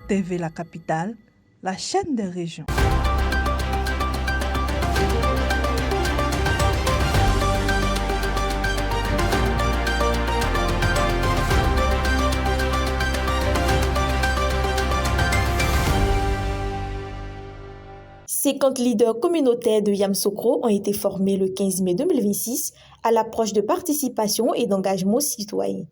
TV La Capitale, la chaîne des régions. Cinquante leaders communautaires de Yamoussoukro ont été formés le 15 mai 2026 à l'approche de participation et d'engagement citoyen,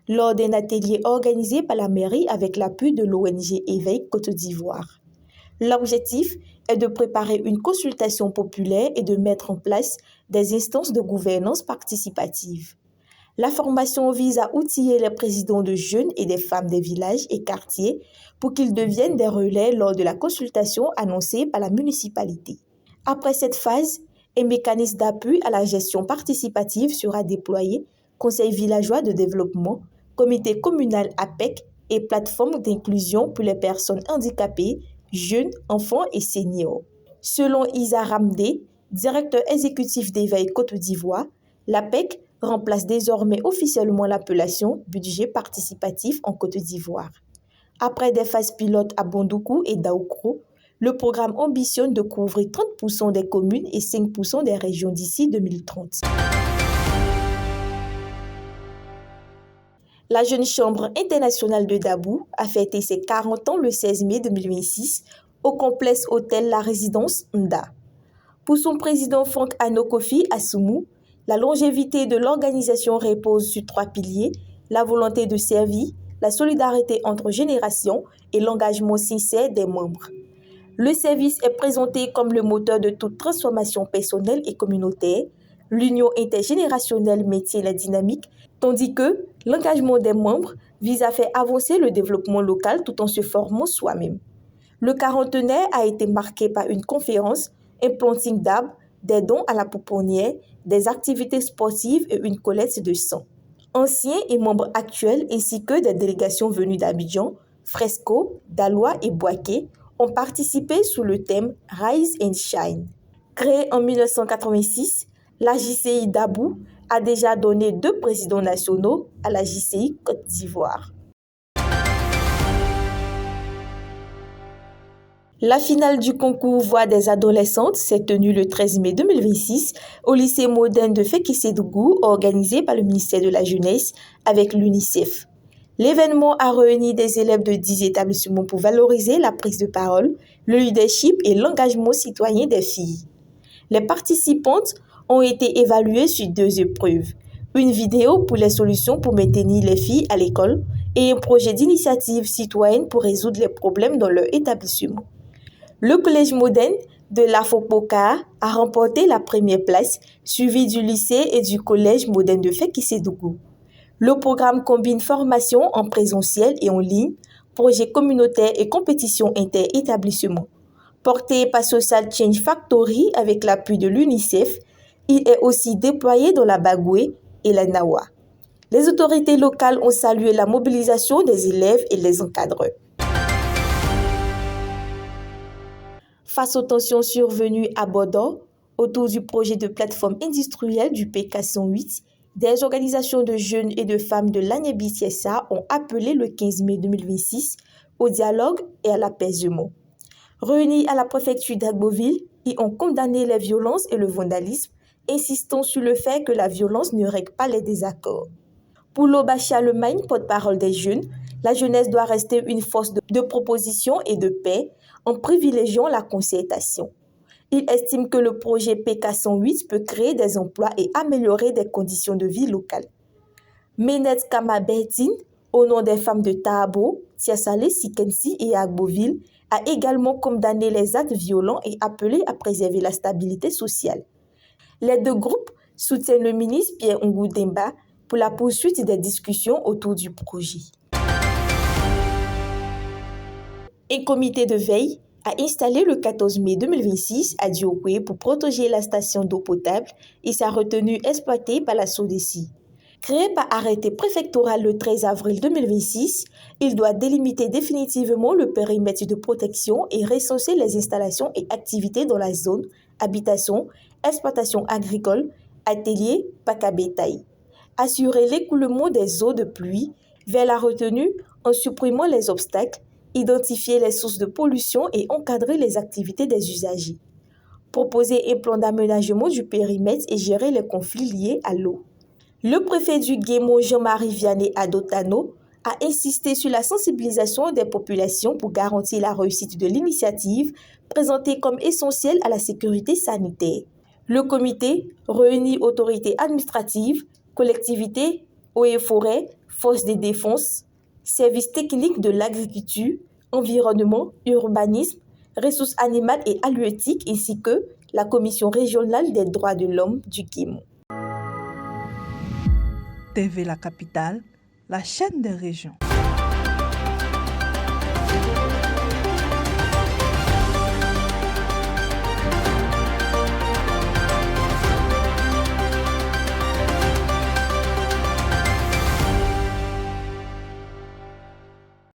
lors d'un atelier organisé par la mairie avec l'appui de l'ONG Éveil Côte d'Ivoire. L'objectif est de préparer une consultation populaire et de mettre en place des instances de gouvernance participative. La formation vise à outiller les présidents de jeunes et des femmes des villages et quartiers pour qu'ils deviennent des relais lors de la consultation annoncée par la municipalité. Après cette phase, un mécanisme d'appui à la gestion participative sera déployé, conseil villageois de développement, comité communal APEC et plateforme d'inclusion pour les personnes handicapées, jeunes, enfants et seniors. Selon Isa Ramdé, directeur exécutif d'Éveil Côte d'Ivoire, l'APEC remplace désormais officiellement l'appellation budget participatif en Côte d'Ivoire. Après des phases pilotes à Bondoukou et Daoukro, le programme ambitionne de couvrir 30% des communes et 5% des régions d'ici 2030. La Jeune Chambre internationale de Dabou a fêté ses 40 ans le 16 mai 2026 au complexe hôtel La Résidence Nda. Pour son président Franck Anokofi Assoumou, la longévité de l'organisation repose sur 3 piliers, la volonté de servir, la solidarité entre générations et l'engagement sincère des membres. Le service est présenté comme le moteur de toute transformation personnelle et communautaire. L'union intergénérationnelle maintient la dynamique, tandis que l'engagement des membres vise à faire avancer le développement local tout en se formant soi-même. Le quarantenaire a été marqué par une conférence, un planting d'arbres, des dons à la pouponnière, des activités sportives et une collecte de sang. Anciens et membres actuels ainsi que des délégations venues d'Abidjan, Fresco, Daloa et Boaké ont participé sous le thème Rise and Shine. Créée en 1986, la JCI Dabou a déjà donné 2 présidents nationaux à la JCI Côte d'Ivoire. La finale du concours Voix des adolescentes s'est tenue le 13 mai 2026 au lycée moderne de Fekissédougou, organisé par le ministère de la Jeunesse avec l'UNICEF. L'événement a réuni des élèves de 10 établissements pour valoriser la prise de parole, le leadership et l'engagement citoyen des filles. Les participantes ont été évaluées sur 2 épreuves, une vidéo pour les solutions pour maintenir les filles à l'école et un projet d'initiative citoyenne pour résoudre les problèmes dans leur établissement. Le collège moderne de l'Afopoka a remporté la première place, suivi du lycée et du collège moderne de Fekissédougou. Le programme combine formation en présentiel et en ligne, projet communautaire et compétition inter-établissement. Porté par Social Change Factory avec l'appui de l'UNICEF, il est aussi déployé dans la Bagoué et la Nawa. Les autorités locales ont salué la mobilisation des élèves et les encadreurs. Face aux tensions survenues à Bordeaux, autour du projet de plateforme industrielle du PK108, des organisations de jeunes et de femmes de l'Agnébitiessa ont appelé le 15 mai 2026 au dialogue et à l'apaisement. Réunis à la préfecture d'Agboville, ils ont condamné les violences et le vandalisme, insistant sur le fait que la violence ne règle pas les désaccords. Pour Lobachia Lemagne, porte-parole des jeunes, la jeunesse doit rester une force de proposition et de paix en privilégiant la concertation. Il estime que le projet PK108 peut créer des emplois et améliorer des conditions de vie locales. Ménet Kamabertine, au nom des femmes de Tahabo, Tiasalé, Sikensi et Agboville, a également condamné les actes violents et appelé à préserver la stabilité sociale. Les 2 groupes soutiennent le ministre Pierre Ngudemba pour la poursuite des discussions autour du projet. Un comité de veille a installé le 14 mai 2026 à Diokwe pour protéger la station d'eau potable et sa retenue exploitée par la SODECI. Créé par arrêté préfectoral le 13 avril 2026, il doit délimiter définitivement le périmètre de protection et recenser les installations et activités dans la zone, habitation, exploitation agricole, atelier, parc à bétail. Assurer l'écoulement des eaux de pluie vers la retenue en supprimant les obstacles identifier les sources de pollution et encadrer les activités des usagers, proposer un plan d'aménagement du périmètre et gérer les conflits liés à l'eau. Le préfet du Guémo, Jean-Marie Vianney Adotano, a insisté sur la sensibilisation des populations pour garantir la réussite de l'initiative présentée comme essentielle à la sécurité sanitaire. Le comité réunit autorités administratives, collectivités, eaux et forêts, forces de défense, services techniques de l'agriculture, environnement, urbanisme, ressources animales et halieutiques ainsi que la Commission régionale des droits de l'homme du Guémo. TV La Capitale, la chaîne des régions.